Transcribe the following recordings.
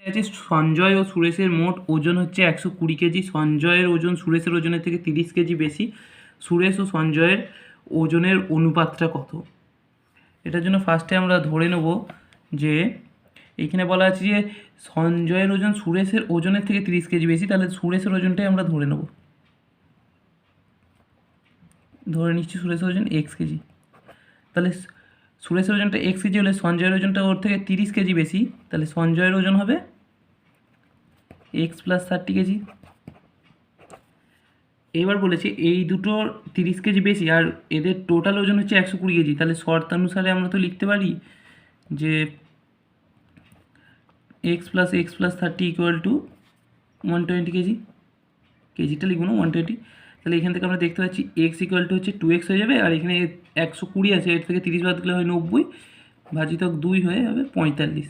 আছে সঞ্জয় ও সুরেশের মোট ওজন হচ্ছে 120 কেজি। সঞ্জয়ের ওজন সুরেশের ওজনের থেকে 30 কেজি বেশি। সুরেশ ও সঞ্জয়ের ওজনের অনুপাতটা কত? এটার জন্য ফার্স্টে আমরা ধরে নেব যে এখানে বলা আছে যে সঞ্জয়ের ওজন সুরেশের ওজনের থেকে 30 কেজি বেশি, তাহলে সুরেশের ওজনটাই আমরা ধরে নেব। ধরে নিচ্ছি সুরেশের ওজন এক্স কেজি। তাহলে সুরেশের ওজনটা এক্স কেজি হলে সঞ্জয়ের ওজনটা ওর থেকে 30 কেজি বেশি, তাহলে সঞ্জয়ের ওজন হবে এক্স প্লাস 30 কেজি। এবার বলেছে এই দুটোর 30 কেজি বেশি আর এদের টোটাল ওজন হচ্ছে 120 কেজি, তাহলে শর্ত অনুসারে আমরা তো লিখতে পারি যে x plus 30 equal to 120 KG. কেজিটা লিখব না, 120। তাহলে এখান থেকে আমরা দেখতে পাচ্ছি এক্স ইকুয়াল টু হচ্ছে 2x হয়ে যাবে, আর এখানে 120 আছে, এর থেকে 30 বাদ দিলে হয় 90, ভাজিতক 2 হয়ে যাবে 45।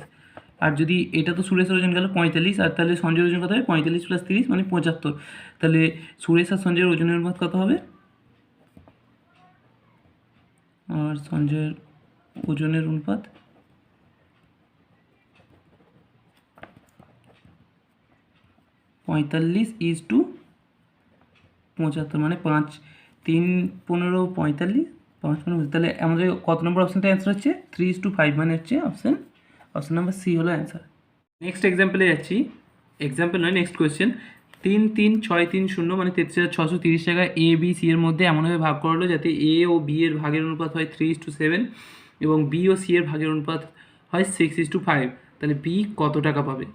আর যদি এটা তো সুরেশের ওজন গেল 45, আর তাহলে সঞ্জয়ের ওজন কত হবে? 45 প্লাস 30 মানে 75। তাহলে সুরেশ আর সঞ্জয়ের ওজনের অনুপাত কত হবে? আর সঞ্জয়ের ওজনের অনুপাত 45:75, মানে 5 3 15 45 5 15। তাহলে আমাদের কত নম্বর অপশানটা অ্যান্সার হচ্ছে 3:5, মানে হচ্ছে অপশান নাম্বার সি হলো অ্যান্সার। নেক্সট এক্সাম্পলে যাচ্ছি, এক্সাম্পল নয় নেক্সট কোয়েশ্চেন। 3,3,6,3,0 মানে 33,630 টাকা এ বি সি এর মধ্যে এমনভাবে ভাগ করা হলো যাতে এ ও বি এর ভাগের অনুপাত হয় 3:7 এবং বি ও সি এর ভাগের অনুপাত হয় 6:5। তাহলে বি কত টাকা পাবে?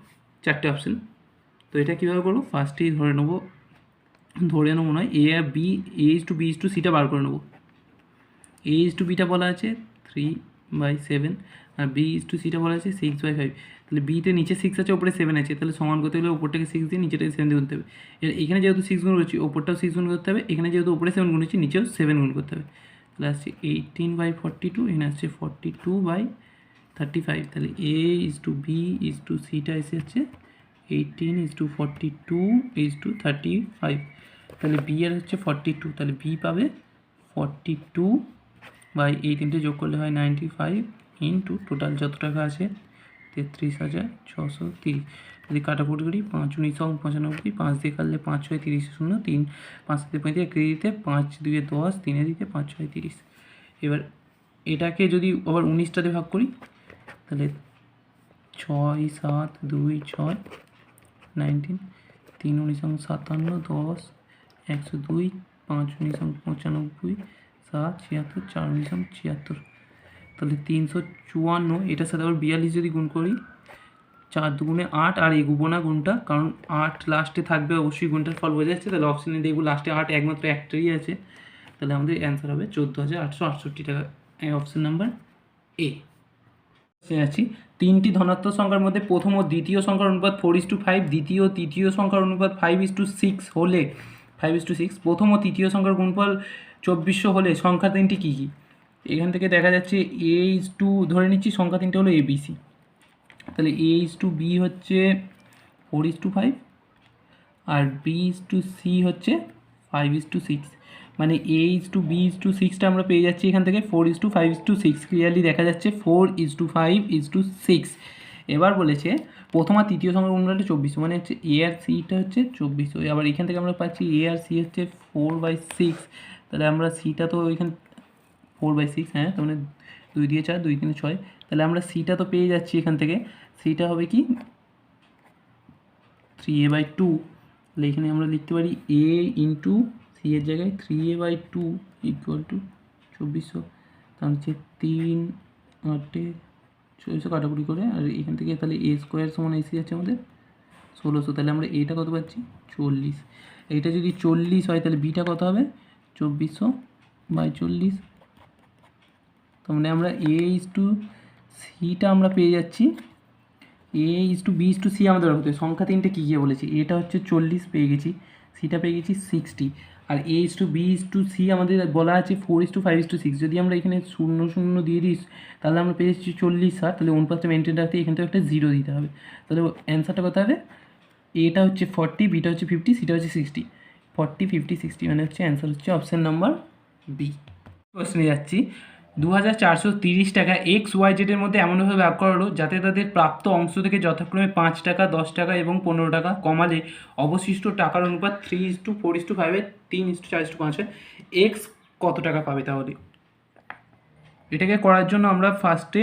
চারটে অপশন। তো এটা কীভাবে করবো? ফার্স্টেই ধরে নেবো নয়, এ আর বি, এ:2 সিটা বার করে নেবো। এ:2বিটা বলা আছে 3/7 আর বি:2সিটা বলা আছে 6/5। তাহলে বিতে নিচে 6 আছে, ওপরে 7 আছে, তাহলে সমান করতে হলে ওপরটাকে 6 দিয়ে নিচেটাকে 7 দিয়ে গুনতে হবে। এখানে যেহেতু 6 গুণ করছি ওপরটাও 6 গুণ করতে হবে, এখানে যেহেতু ওপরে 7 গুণ হচ্ছে নিচেও 7 গুণ করতে হবে। তাহলে আসছে 18/42, এখানে আসছে 42/35। তাহলে A:B:C এসে হচ্ছে 18:42:35। তাহলে বি এর হচ্ছে 42, তাহলে বি পাবে 42 বাই এই তিনটে যোগ করলে হয় 95 ইন্টু টোটাল যত টাকা আছে 33,630। যদি কাটাকুটি করি 5×9=95, 5 দিয়ে কাটলে 5×6=30, 3 5 দিয়ে 35, দিতে 5 2 10, 3 দিতে 5 6 30। এবার এটাকে যদি আবার 19টাতে ভাগ করি তাহলে 6 7 2 6 19, 3 19 57, 10 102, 5 19 95, 7 76, 4 19 76। তাহলে 354, এটার সাথে আবার 42 যদি গুণ করি 4 2 8, আর এগোবো না গুণটা, কারণ 8 লাস্টে থাকবে, অবশ্যই গুণটার ফল বোঝা যাচ্ছে। তাহলে অপশানে দেখবো লাস্টে 8 একমাত্র একটাই আছে, তাহলে আমাদের অ্যান্সার হবে 14,868 টাকা। Option number A. আছি 3টি ধনাত্মক সংখ্যার মধ্যে প্রথম ও দ্বিতীয় সংখ্যার অনুপাত 4:5, দ্বিতীয় ও তৃতীয় সংখ্যার অনুপাত 5:6 হলে 5:6, প্রথম ও তৃতীয় সংখ্যার গুণফল 2400 হলে সংখ্যা তিনটি কী কী? এখান থেকে দেখা যাচ্ছে A:2, ধরে নিচ্ছি সংখ্যা তিনটে হলো ABC। তাহলে A:B হচ্ছে 4:5 আর B:C হচ্ছে 5:6, মানে A:B:6টা আমরা পেয়ে যাচ্ছি এখান থেকে 4:5:6। ক্লিয়ারলি দেখা যাচ্ছে 4:5:6। এবার বলেছে প্রথম আর তৃতীয় সংখ্যার গুণফলটা 2400, মানে হচ্ছে A আর Cটা হচ্ছে 2400। আবার এখান থেকে আমরা পাচ্ছি A আর C হচ্ছে 4/6, তাহলে আমরা Cটা তো এখানে 4/6, হ্যাঁ, তার মানে 2 দিয়ে 4, 2 3 6, তাহলে আমরা Cটা তো পেয়ে যাচ্ছি এখান থেকে। Cটা হবে কি 3a/2। তাহলে এখানে আমরা লিখতে পারি A ইন্টু সি এর জায়গায় 3a/2 ইকুয়াল টু 2400। তার হচ্ছে 3 8 2400 কাটাকুটি করে, আর এখান থেকে তাহলে A² সমান AC আছে আমাদের 1600। তাহলে আমরা এটা কত পাচ্ছি 40। এইটা যদি 40 হয় তাহলে বিটা কত হবে 2400/40। তার মানে আমরা A:2Cটা আমরা পেয়ে যাচ্ছি। A:B:C আমাদের হতে সংখ্যা তিনটে কী কী বলেছি? এটা হচ্ছে 40 পেয়ে গেছি, সিটা পেয়ে গেছি 60, আর A:B:C আমাদের বলা আছে 4:5:6। যদি আমরা এখানে 0 0 দিয়ে দিই তাহলে আমরা পেয়ে যাচ্ছি 40/60। তাহলে অনুপাতটা মেনটেন রাখতে এখান থেকে একটা 0 দিতে হবে। তাহলে অ্যান্সারটা কত হবে? এটা হচ্ছে 40, বিটা হচ্ছে 50, সিটা হচ্ছে 60। 40 50 60 মানে হচ্ছে অ্যান্সার হচ্ছে অপশান নাম্বার বি। কোশ্চেনে যাচ্ছি 2430 টাকা এক্স ওয়াই জেডের মধ্যে এমনভাবে ভাগ করা হলো যাতে তাদের প্রাপ্ত অংশ থেকে যথাক্রমে 5 টাকা, 10 টাকা এবং 15 টাকা কমালে অবশিষ্ট টাকার অনুপাত 3:4:5 3:4:5 হয়। এক্স কত টাকা পাবে তাহলে? এটাকে করার জন্য আমরা ফার্স্টে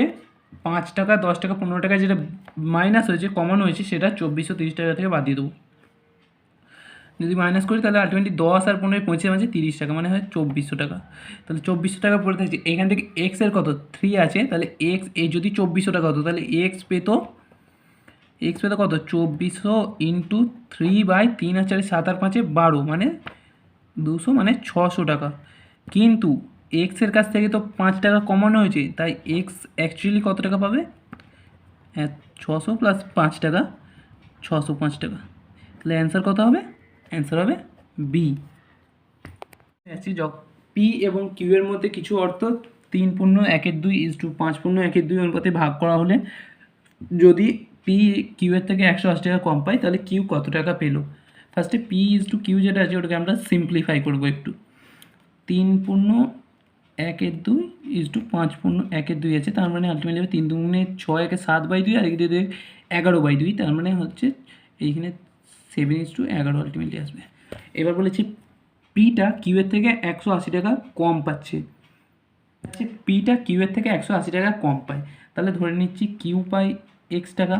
5 টাকা, 10 টাকা, 15 টাকা যেটা মাইনাস হয়েছে, কমানো হয়েছে, সেটা 2430 টাকা থেকে বাদ দিয়ে দেবো। যদি মাইনাস করি তাহলে আলটিমেটলি 10 আর 15 পৌঁছে মাঝে 30 টাকা, মানে হয় 2400 টাকা। তাহলে 2400 টাকা পড়ে থাকছে। এখান থেকে এক্সের কত 3 আছে, তাহলে এক্স যদি 2400 টাকা হতো তাহলে এক্স পেতো কত 2400 ইন্টু 3/3 আর 4 7 আর 5 12, মানে 200, মানে 600 টাকা। কিন্তু এক্সের কাছ থেকে তো 5 টাকা কমানো হয়েছে, তাই এক্স অ্যাকচুয়ালি কত টাকা পাবে? 600 প্লাস 5 টাকা, 605 টাকা। তাহলে অ্যান্সার কত হবে? অ্যান্সার হবে বি। আছি পি এবং কিউ এর মধ্যে কিছু অর্থ 3:1:2:5:1:2 অনুপাতে ভাগ করা হলে যদি পি কিউ এর থেকে 180 টাকা কম পাই তাহলে কিউ কত টাকা পেলো? ফার্স্টে P/Q যেটা আছে ওটাকে আমরা সিম্পলিফাই করবো একটু। 3:1:2:5:1:2 আছে, তার মানে আলটিমেটলি 3×2 = 6, 7/2 আর এদিকে 11/2, তার মানে হচ্ছে এইখানে 7:11 আলটিমেটলি আসবে। এবার বলেছি পিটা কিউ এর থেকে 180 টাকা কম পাচ্ছে। পিটা কিউ এর থেকে 180 টাকা কম পায়, তাহলে ধরে নিচ্ছি কিউ পাই এক্স টাকা,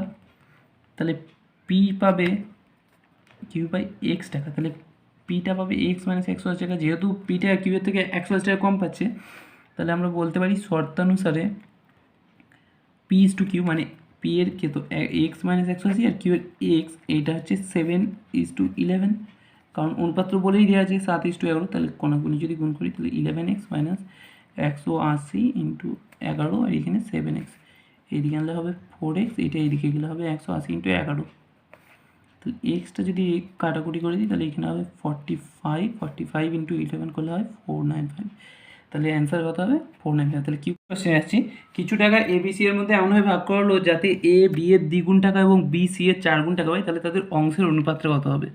তাহলে কিউ পাই এক্স টাকা, তাহলে পিটা পাবে এক্স মাইনাস 180 টাকা। যেহেতু পিটা কিউ এর থেকে 180 টাকা কম পাচ্ছে, তাহলে আমরা বলতে পারি শর্তানুসারে P/Q, মানে পি এর কে তো এক্স মাইনাস 180 আর কিউ এর এক্স, এইটা হচ্ছে 7:11, কারণ অনুপাত্র বলেই দেওয়া আছে 7:11, তাহলে কোনাকুনি যদি গুণ করি তাহলে 11x মাইনাস 180 ইন্টু 11, আর এখানে 7x, এইদিকে আনলে হবে 4x, এইটা এইদিকে গেলে হবে 180 ইন্টু 11। তাহলে এক্সটা যদি কাটাকুটি করে দিই তাহলে এখানে হবে 45 ইন্টু 11 করলে হয় 495, তাহলে অ্যান্সার কত হবে? 495। তাহলে কিউ কোশ্চেন আসছি, কিছু টাকা এ বি সি এর মধ্যে এমনভাবে ভাগ করা হলো যাতে এ বি এর দ্বিগুণ টাকা এবং বি সি এর 4 গুণ টাকা পায়, তাহলে তাদের অংশের অনুপাতটা কত হবে?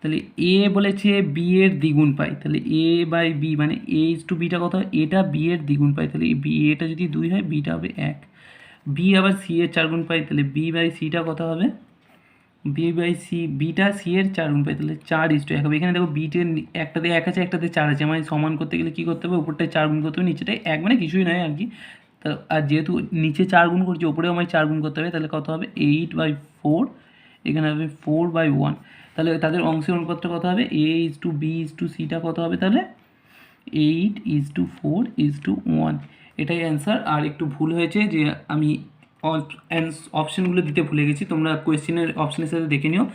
তাহলে এ বলেছে বি এর দ্বিগুণ পাই, তাহলে A/B, মানে A/Bটা কত হয়? এটা বি এর দ্বিগুণ পাই, তাহলে বি এটা যদি 2 হয় বিটা হবে 1। বি আবার সি এর 4 গুণ পাই, তাহলে B/Cটা কত হবে? B/C, বিটা সি এর 4 গুণ পাই, তাহলে 4:1 হবে। এখানে দেখো বিটে একটাতে 1 আছে, একটাতে 4 আছে, মানে সমান করতে গেলে কী করতে হবে? উপরটায় 4 গুণ করতে হবে, নিচেটায় 1, মানে কিছুই নয় আর কি। তা আর যেহেতু নিচে 4 গুণ করছি, ওপরেও আমায় 4 গুণ করতে হবে, তাহলে কত হবে? 8/4, এখানে হবে 4/1। তাহলে তাদের অংশের অনুপাতটা কত হবে? A/B/Cটা কত হবে তাহলে? 8:4:1। এটাই অ্যান্সার। আর একটু ভুল হয়েছে যে আমি অপশানগুলো দিতে ভুলে গেছি, তোমরা কোয়েশ্চেনের অপশানের সাথে দেখে নিও।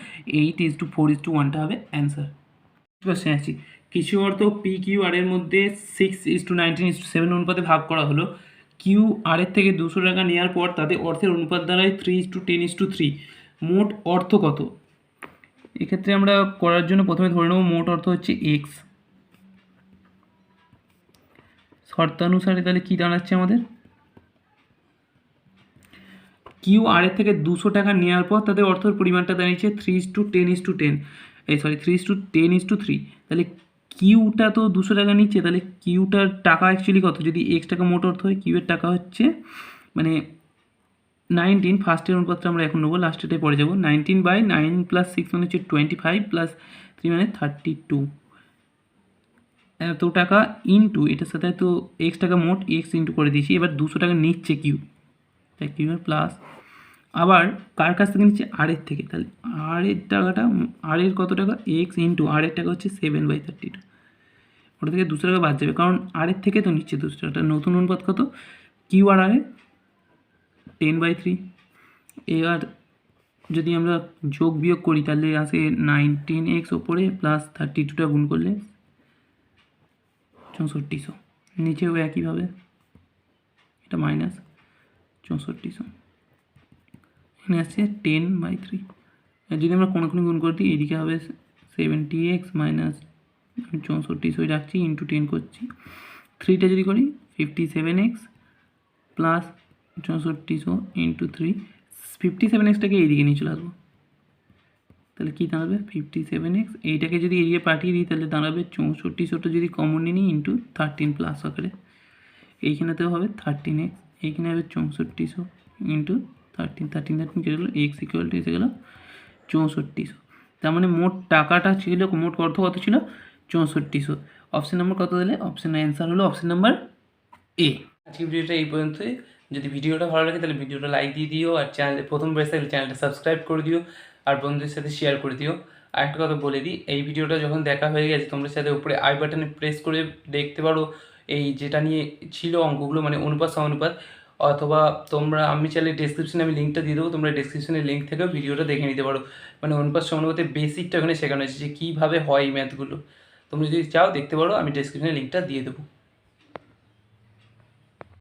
8:4:1টা হবে অ্যান্সার। কোয়েশ্চেন আসছি, কিছু অর্থ পি কিউ আর এর মধ্যে 6:19:7 অনুপাতে ভাগ করা হলো। কিউ আর এর থেকে 200 টাকা নেওয়ার পর তাদের অর্থের অনুপাত দাঁড়ায় 3:10:3। মোট অর্থ কত? এক্ষেত্রে আমরা করার জন্য প্রথমে ধরে নেব মোট অর্থ হচ্ছে এক্স। শর্তানুসারে তাহলে কী দাঁড়াচ্ছে আমাদের? কিউ আর এর থেকে 200 টাকা নেওয়ার পর তাদের অর্থের পরিমাণটা দাঁড়িয়েছে 3:10:10, 3:10:3। তাহলে কিউটা তো 200 টাকা নিচ্ছে, তাহলে কিউটার টাকা অ্যাকচুয়ালি কত? যদি এক্স টাকা মোট অর্থ হয়, কিউয়ের টাকা হচ্ছে মানে 19, ফার্স্টের অনুপাতটা আমরা এখন নেবো, লাস্টেটাই পরে যাবো। 19/9 + 6 মানে হচ্ছে 25 + 3 মানে 32, এত টাকা ইন্টু এটার সাথে তো এক্স টাকা মোট, এক্স ইন্টু করে দিয়েছি। এবার 200 টাকা নিচ্ছে কিউ, তাই কিউয়ের প্লাস, আবার কার কাছ থেকে নিচ্ছে? আর এর থেকে, তাহলে আর এর টাকাটা, আর এর কত টাকা? এক্স ইন্টু আর এর টাকা হচ্ছে 7/32, ওটা থেকে 200 টাকা বাদ যাবে, কারণ আর এর থেকে তো নিচ্ছে 200 টাকা। নতুন অনুপাত কত? কিউ আর আর 10/3। এবার যদি আমরা যোগ বিয়োগ করি তাহলে আসে 19x ওপরে প্লাস 32টা গুণ করলে 6400, নিচেও একইভাবে এটা মাইনাস 6400, এখানে আসছে 10/3। যদি আমরা কোনোখানে গুণ করে দিই, এদিকে হবে 70x মাইনাস 6400 রাখছি, ইন্টু 10 করছি। 3টা যদি করি 57x প্লাস 6400 ইন্টু 3, 57xটাকে এইদিকে নিয়ে চলে আসবো, তাহলে কী দাঁড়াবে? 57x, এইটাকে যদি এদিকে পাঠিয়ে দিই তাহলে দাঁড়াবে 6400, যদি কমন নিই ইন্টু 13 প্লাস আকারে, এইখানেতেও হবে 13x, এইখানে হবে 6400 ইন্টু 13 কেটে গেলো, এক্স ইকুয়াল টু এসে গেলো 6400। তার মানে মোট টাকাটা ছিল, মোট অর্থ কত ছিল 6400। অপশন নাম্বার কত দিলে? অপশন অ্যান্সার হলো অপশন নাম্বার এ। আজকে ভিডিওটা এই পর্যন্তই। যদি ভিডিওটা ভালো লাগে তাহলে ভিডিওটা লাইক দিয়ে দিও, আর চ্যানেলে প্রথম বেশ থাকলে চ্যানেলটা সাবস্ক্রাইব করে দিও, আর বন্ধুদের সাথে শেয়ার করে দিও। আর একটা কথা বলে দিই, এই ভিডিওটা যখন দেখা হয়ে গেছে তোমরা সাথে উপরে আই বাটনে প্রেস করে দেখতে পারো এই যেটা নিয়ে ছিল অঙ্কগুলো, মানে অনুপাত সমানুপাত, অথবা তোমরা, আমি চাইলে ডেসক্রিপশনে আমি লিঙ্কটা দিয়ে দেবো, তোমরা ডেসক্রিপশনের লিঙ্ক থেকেও ভিডিওটা দেখে নিতে পারো। মানে অনুপাত সমানুপাতের বেসিকটা ওখানে শেখানো হয়েছে যে কীভাবে হয় এই ম্যাথগুলো। তোমরা যদি চাও দেখতে পারো, আমি ডেসক্রিপশনে লিঙ্কটা দিয়ে দেবো।